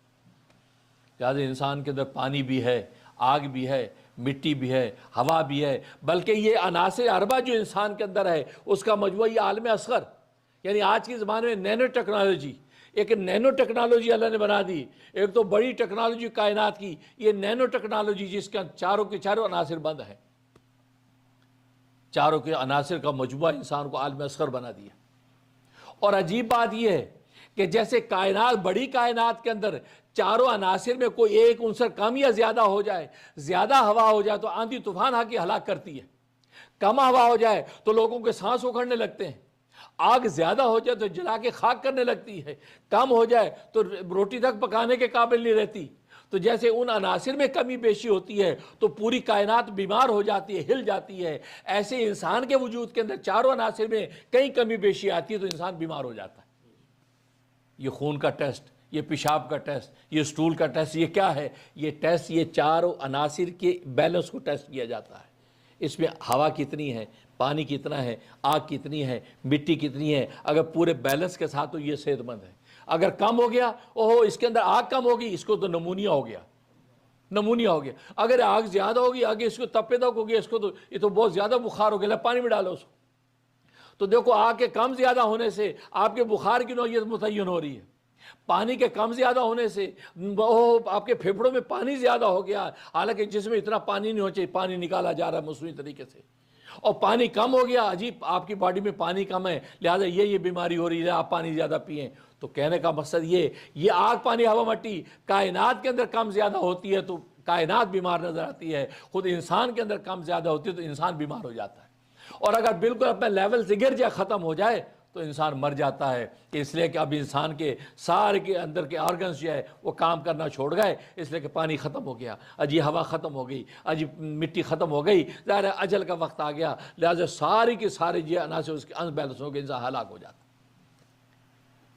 لہٰذا انسان کے اندر پانی بھی ہے، آگ بھی ہے، مٹی بھی ہے، ہوا بھی ہے، بلکہ یہ عناصر اربع جو انسان کے اندر ہے اس کا مجموعہ یہ عالم اصغر، یعنی آج کے زمانے میں نینو ٹیکنالوجی، ایک نینو ٹیکنالوجی اللہ نے بنا دی۔ ایک تو بڑی ٹیکنالوجی کائنات کی، یہ نینو ٹیکنالوجی جس کا چاروں کے چاروں عناصر بند ہیں، چاروں کے عناصر کا مجموعہ انسان کو عالم اصغر بنا دیا۔ اور عجیب بات یہ ہے کہ جیسے کائنات، بڑی کائنات کے اندر چاروں عناصر میں کوئی ایک عنصر کم یا زیادہ ہو جائے، زیادہ ہوا ہو جائے تو آندھی طوفان آ کے ہلاک کرتی ہے، کم ہوا ہو جائے تو لوگوں کے سانس اکھڑنے لگتے ہیں، آگ زیادہ ہو جائے تو جلا کے خاک کرنے لگتی ہے، کم ہو جائے تو روٹی تک پکانے کے قابل نہیں رہتی۔ تو جیسے ان عناصر میں کمی بیشی ہوتی ہے تو پوری کائنات بیمار ہو جاتی ہے، ہل جاتی ہے، ایسے انسان کے وجود کے اندر چاروں عناصر میں کئی کمی بیشی آتی ہے تو انسان بیمار ہو جاتا ہے۔ یہ خون کا ٹیسٹ، یہ پیشاب کا ٹیسٹ، یہ سٹول کا ٹیسٹ، یہ کیا ہے؟ یہ ٹیسٹ یہ چاروں عناصر کے بیلنس کو ٹیسٹ کیا جاتا ہے۔ اس میں ہوا کتنی ہے، پانی کتنا ہے، آگ کتنی ہے، مٹی کتنی ہے، اگر پورے بیلنس کے ساتھ تو یہ صحت مند ہے۔ اگر کم ہو گیا، اوہو اس کے اندر آگ کم ہوگی، اس کو تو نمونیا ہو گیا، نمونیا ہو گیا۔ اگر آگ زیادہ ہوگی، آگے اس کو تپے تک ہو گیا، اس کو تو یہ تو بہت زیادہ بخار ہو گیا، پانی میں ڈالو اس کو۔ تو دیکھو آگ کے کم زیادہ ہونے سے آپ کے بخار کی نوعیت متعین ہو رہی ہے، پانی کے کم زیادہ ہونے سے آپ کے پھیپھڑوں میں پانی زیادہ ہو گیا، حالانکہ جس میں اتنا پانی نہیں ہونا چاہیے، پانی نکالا جا رہا ہے مصنوعی طریقے سے، اور پانی کم ہو گیا، عجیب آپ کی باڈی میں پانی کم ہے لہذا یہ بیماری ہو رہی ہے، آپ پانی زیادہ پئیں۔ تو کہنے کا مقصد یہ آگ پانی ہوا مٹی کائنات کے اندر کم زیادہ ہوتی ہے تو کائنات بیمار نظر آتی ہے، خود انسان کے اندر کم زیادہ ہوتی ہے تو انسان بیمار ہو جاتا ہے، اور اگر بالکل اپنے لیول سے گر جائے، ختم ہو جائے تو انسان مر جاتا ہے، اس لیے کہ اب انسان کے سارے کے اندر کے آرگنز جو ہے وہ کام کرنا چھوڑ گئے، اس لیے کہ پانی ختم ہو گیا، اجی ہوا ختم ہو گئی، اجی مٹی ختم ہو گئی، ظاہر ہے اجل کا وقت آ گیا، لہٰذا ساری کے سارے جو عناصر اس کے ان بیلنس ہو گئے، انسان ہلاک ہو جاتا۔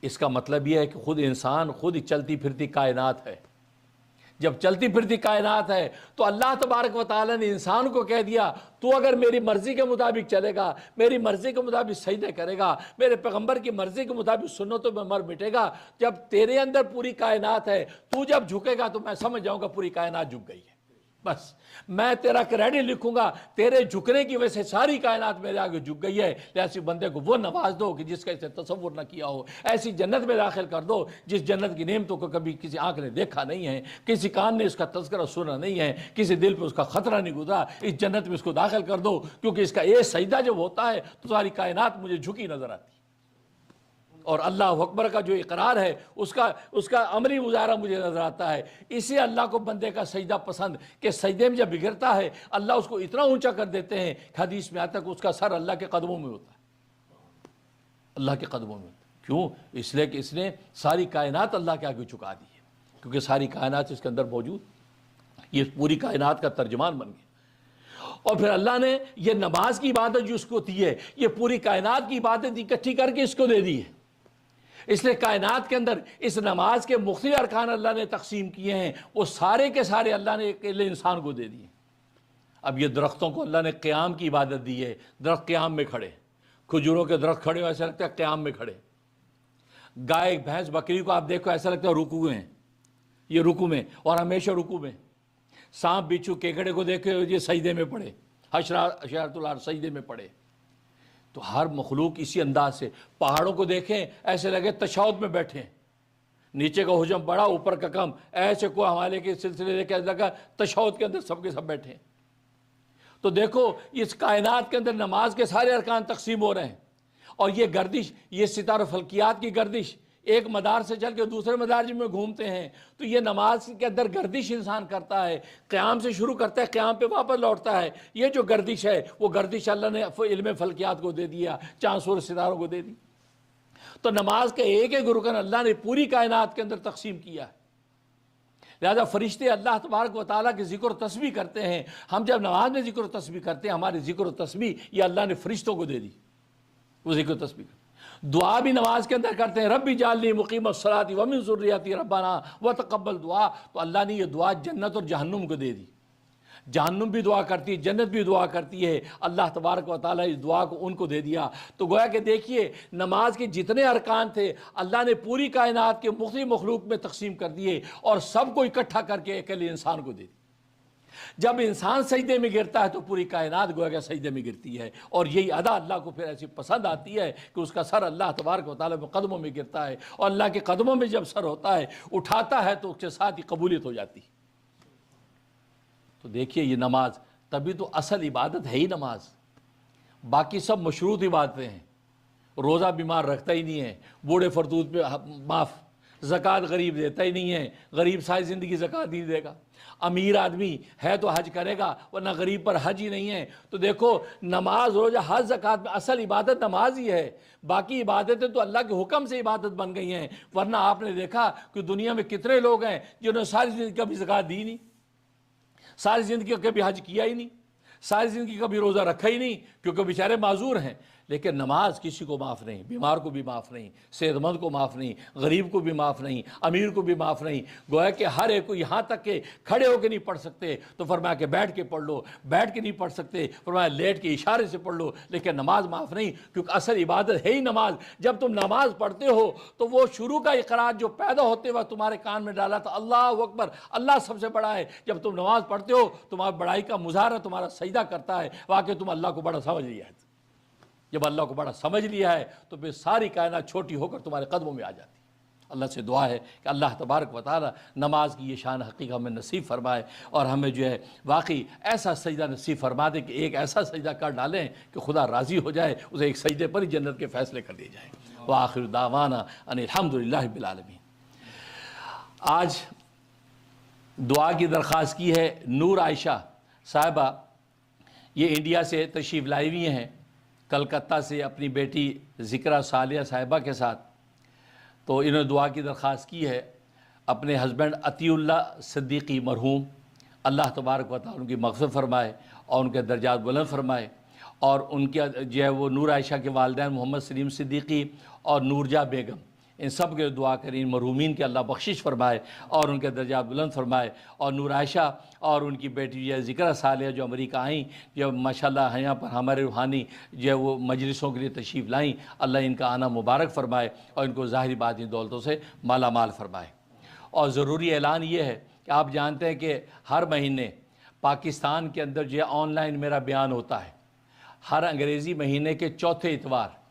اس کا مطلب یہ ہے کہ خود انسان خود چلتی پھرتی کائنات ہے۔ جب چلتی پھرتی کائنات ہے تو اللہ تبارک و تعالیٰ نے انسان کو کہہ دیا تو اگر میری مرضی کے مطابق چلے گا، میری مرضی کے مطابق سجدے کرے گا، میرے پیغمبر کی مرضی کے مطابق سنتوں میں مر مٹے گا، جب تیرے اندر پوری کائنات ہے، تو جب جھکے گا تو میں سمجھ جاؤں گا پوری کائنات جھک گئی ہے، بس میں تیرا کریڈٹ لکھوں گا، تیرے جھکنے کی وجہ سے ساری کائنات میرے آگے جھک گئی ہے، ایسے بندے کو وہ نواز دو کہ جس کا اسے تصور نہ کیا ہو، ایسی جنت میں داخل کر دو جس جنت کی نعمتوں کو کبھی کسی آنکھ نے دیکھا نہیں ہے، کسی کان نے اس کا تذکرہ سنا نہیں ہے، کسی دل پہ اس کا خطرہ نہیں گزرا، اس جنت میں اس کو داخل کر دو، کیونکہ اس کا یہ سجدہ جب ہوتا ہے تو ساری کائنات مجھے جھکی نظر آتی ہے، اور اللہ اکبر کا جو اقرار ہے اس کا عملی مظاہرہ مجھے نظر آتا ہے۔ اسی اللہ کو بندے کا سجدہ پسند کہ سجدے میں جب بگڑتا ہے اللہ اس کو اتنا اونچا کر دیتے ہیں کہ حدیث میں آتا ہے کہ اس کا سر اللہ کے قدموں میں ہوتا ہے، اللہ کے قدموں میں ہوتا ہے۔ کیوں؟ اس لیے کہ اس نے ساری کائنات اللہ کے آگے چکا دی ہے، کیونکہ ساری کائنات اس کے اندر موجود، یہ پوری کائنات کا ترجمان بن گیا۔ اور پھر اللہ نے یہ نماز کی عبادت جو اس کو دی ہے، یہ پوری کائنات کی عبادت اکٹھی کر کے اس کو دے دی ہے، اس لیے کائنات کے اندر اس نماز کے مختلف ارکان اللہ نے تقسیم کیے ہیں، وہ سارے کے سارے اللہ نے اکیلے انسان کو دے دیے۔ اب یہ درختوں کو اللہ نے قیام کی عبادت دی ہے، درخت قیام میں کھڑے، کھجوروں کے درخت کھڑے ہو ایسا لگتا ہے قیام میں کھڑے، گائے بھینس بکری کو آپ دیکھو ایسا لگتا ہے رکوع میں، یہ رکوع میں اور ہمیشہ رکوع میں، سانپ بچھو کیکڑے کو دیکھے یہ سجدے میں پڑے، حشرات الارض سجدے میں پڑے۔ تو ہر مخلوق اسی انداز سے، پہاڑوں کو دیکھیں ایسے لگے تشہد میں بیٹھے ہیں، نیچے کا حجم بڑا اوپر کا کم، ایسے کو حوالے کے سلسلے دیکھے ایسا لگا تشہد کے اندر سب کے سب بیٹھے ہیں۔ تو دیکھو اس کائنات کے اندر نماز کے سارے ارکان تقسیم ہو رہے ہیں، اور یہ گردش، یہ ستارہ فلکیات کی گردش، ایک مدار سے چل کے دوسرے مدار میں گھومتے ہیں، تو یہ نماز کے اندر گردش انسان کرتا ہے، قیام سے شروع کرتا ہے، قیام پہ واپس لوٹتا ہے، یہ جو گردش ہے وہ گردش اللہ نے علم فلکیات کو دے دیا، چاند سورج ستاروں کو دے دی۔ تو نماز کے ایک ایک رکن اللہ نے پوری کائنات کے اندر تقسیم کیا ہے، لہذا فرشتے اللہ تبارک و تعالیٰ کے ذکر و تسبیح کرتے ہیں، ہم جب نماز میں ذکر و تسبیح کرتے ہیں ہماری ذکر و تسبیح یہ اللہ نے فرشتوں کو دے دی، وہ ذکر و تسبیح کرتے ہیں۔ دعا بھی نماز کے اندر کرتے ہیں، ربی جعلنی مقیم الصلاۃ ومن ذریتی ربنا وتقبل دعا، تو اللہ نے یہ دعا جنت اور جہنم کو دے دی، جہنم بھی دعا کرتی ہے، جنت بھی دعا کرتی ہے، اللہ تبارک و تعالیٰ اس دعا کو ان کو دے دیا۔ تو گویا کہ دیکھیے نماز کے جتنے ارکان تھے اللہ نے پوری کائنات کے مختلف مخلوق میں تقسیم کر دیے اور سب کو اکٹھا کر کے اکیلے انسان کو دے دی۔ جب انسان سجدے میں گرتا ہے تو پوری کائنات گویا کہ سجدے میں گرتی ہے، اور یہی ادا اللہ کو پھر ایسی پسند آتی ہے کہ اس کا سر اللہ تبارک و تعالیٰ کے قدموں میں گرتا ہے، اور اللہ کے قدموں میں جب سر ہوتا ہے اٹھاتا ہے تو اس کے ساتھ ہی قبولیت ہو جاتی ہے۔ تو دیکھیے یہ نماز، تبھی تو اصل عبادت ہے ہی نماز، باقی سب مشروط عبادتیں ہیں۔ روزہ بیمار رکھتا ہی نہیں ہے، بوڑھے فرتوت پہ معاف، زکوٰۃ غریب دیتا ہی نہیں ہے، غریب ساری زندگی زکوٰۃ نہیں دے گا۔ امیر آدمی ہے تو حج کرے گا، ورنہ غریب پر حج ہی نہیں ہے۔ تو دیکھو نماز، روزہ، حج، زکوٰۃ میں اصل عبادت نماز ہی ہے، باقی عبادتیں تو اللہ کے حکم سے عبادت بن گئی ہیں۔ ورنہ آپ نے دیکھا کہ دنیا میں کتنے لوگ ہیں جنہوں نے ساری زندگی کبھی زکوٰۃ دی نہیں، ساری زندگی کبھی حج کیا ہی نہیں، ساری زندگی کبھی روزہ رکھا ہی نہیں، کیونکہ بیچارے معذور ہیں۔ لیکن نماز کسی کو معاف نہیں، بیمار کو بھی معاف نہیں، صحت مند کو معاف نہیں، غریب کو بھی معاف نہیں، امیر کو بھی معاف نہیں۔ گویا کہ ہر ایک کو، یہاں تک کہ کھڑے ہو کے نہیں پڑھ سکتے تو فرمایا کہ بیٹھ کے پڑھ لو، بیٹھ کے نہیں پڑھ سکتے فرمایا لیٹ کے اشارے سے پڑھ لو، لیکن نماز معاف نہیں، کیونکہ اصل عبادت ہے ہی نماز۔ جب تم نماز پڑھتے ہو تو وہ شروع کا اقرار جو پیدا ہوتے وقت تمہارے کان میں ڈالا تھا، اللہ اکبر، اللہ سب سے بڑا ہے، جب تم نماز پڑھتے ہو تمہاری بڑائی کا مظاہرہ تمہارا سجدہ کرتا ہے، واقعی تم اللہ کو بڑا سمجھ لیا ہے۔ جب اللہ کو بڑا سمجھ لیا ہے تو پھر ساری کائنات چھوٹی ہو کر تمہارے قدموں میں آ جاتی ہے۔ اللہ سے دعا ہے کہ اللہ تبارک و تعالی نماز کی یہ شان حقیقت ہمیں نصیب فرمائے، اور ہمیں جو ہے واقعی ایسا سجدہ نصیب فرما دے کہ ایک ایسا سجدہ کر ڈالیں کہ خدا راضی ہو جائے، اسے ایک سجدے پر ہی جنت کے فیصلے کر دیے جائیں۔ وآخر دعوانا ان الحمدللہ رب العالمین۔ آج دعا کی درخواست کی ہے نور عائشہ صاحبہ، یہ انڈیا سے تشریف لائی ہوئی ہیں، کلکتہ سے اپنی بیٹی ذکرہ صالحہ صاحبہ کے ساتھ۔ تو انہوں نے دعا کی درخواست کی ہے اپنے ہسبینڈ عطی اللہ صدیقی مرحوم، اللہ تبارک و تعالیٰ ان کی مغفرت فرمائے اور ان کے درجات بلند فرمائے، اور ان کے جو ہے وہ نور عائشہ کے والدین محمد سلیم صدیقی اور نورجہ بیگم، ان سب کے دعا کریں، ان مرحومین کے اللہ بخشش فرمائے اور ان کے درجات بلند فرمائے۔ اور نور عائشہ اور ان کی بیٹی جو ہے ذکرہ صالحہ جو امریکہ آئیں، جو ماشاءاللہ یہاں پر ہمارے روحانی جو ہے وہ مجلسوں کے لیے تشریف لائیں، اللہ ان کا آنا مبارک فرمائے اور ان کو ظاہری باطنی دولتوں سے مالا مال فرمائے۔ اور ضروری اعلان یہ ہے کہ آپ جانتے ہیں کہ ہر مہینے پاکستان کے اندر جو ہے آن لائن میرا بیان ہوتا ہے، ہر انگریزی مہینے کے چوتھے اتوار،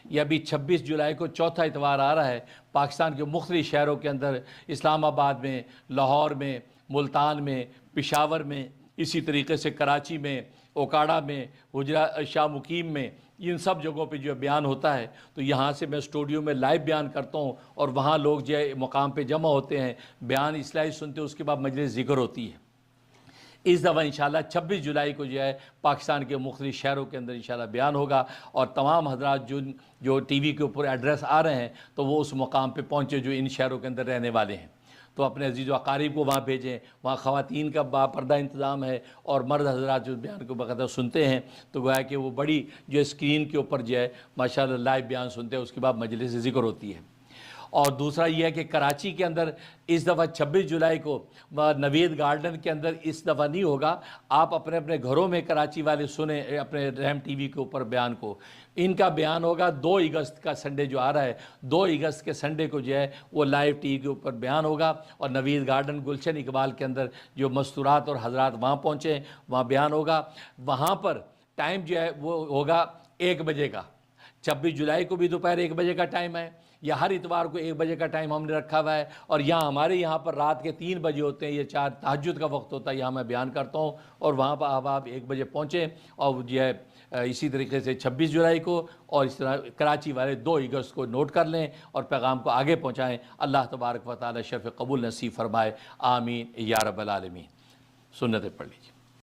یہ ابھی 26 جولائی کو چوتھا اتوار آ رہا ہے، پاکستان کے مختلف شہروں کے اندر، اسلام آباد میں، لاہور میں، ملتان میں، پشاور میں، اسی طریقے سے کراچی میں، اوکاڑا میں، حجرہ شاہ مقیم میں، ان سب جگہوں پہ جو بیان ہوتا ہے۔ تو یہاں سے میں اسٹوڈیو میں لائیو بیان کرتا ہوں اور وہاں لوگ جو ہے مقام پہ جمع ہوتے ہیں، بیان اصلاحی سنتے ہیں، اس کے بعد مجلس ذکر ہوتی ہے۔ اس دفعہ انشاءاللہ 26 جولائی کو جو ہے پاکستان کے مختلف شہروں کے اندر انشاءاللہ بیان ہوگا، اور تمام حضرات جو ٹی وی کے اوپر ایڈریس آ رہے ہیں تو وہ اس مقام پہ پہنچے جو ان شہروں کے اندر رہنے والے ہیں، تو اپنے عزیز و اقارب کو وہاں بھیجیں۔ وہاں خواتین کا باپردہ انتظام ہے اور مرد حضرات جو بیان کو باقاعدہ سنتے ہیں، تو گویا کہ وہ بڑی جو اسکرین کے اوپر جو ہے ماشاءاللہ لائیو بیان سنتے ہیں، اس کے بعد مجلس ذکر ہوتی ہے۔ اور دوسرا یہ ہے کہ کراچی کے اندر اس دفعہ 26 جولائی کو نوید گارڈن کے اندر اس دفعہ نہیں ہوگا، آپ اپنے اپنے گھروں میں کراچی والے سنیں اپنے رحم ٹی وی کے اوپر بیان کو۔ ان کا بیان ہوگا 2 اگست کا سنڈے جو آ رہا ہے، 2 اگست کے سنڈے کو جو ہے وہ لائیو ٹی وی کے اوپر بیان ہوگا، اور نوید گارڈن گلشن اقبال کے اندر جو مستورات اور حضرات وہاں پہنچے وہاں بیان ہوگا۔ وہاں پر ٹائم جو ہے وہ ہوگا 1 بجے کا، 26 جولائی کو بھی دوپہر 1 بجے کا ٹائم ہے، یا ہر اتوار کو 1 بجے کا ٹائم ہم نے رکھا ہوا ہے، اور یہاں ہمارے یہاں پر رات کے 3 بجے ہوتے ہیں، یہ 4 تہجد کا وقت ہوتا ہے، یہاں میں بیان کرتا ہوں، اور وہاں پر آپ 1 بجے پہنچیں، اور جو ہے اسی طریقے سے 26 جولائی کو اور اس طرح کراچی والے 2 اگست کو نوٹ کر لیں اور پیغام کو آگے پہنچائیں۔ اللہ تبارک و تعالی شرف قبول نصیب فرمائے، آمین یا رب العالمین۔ سنتیں پڑھ لیجیے۔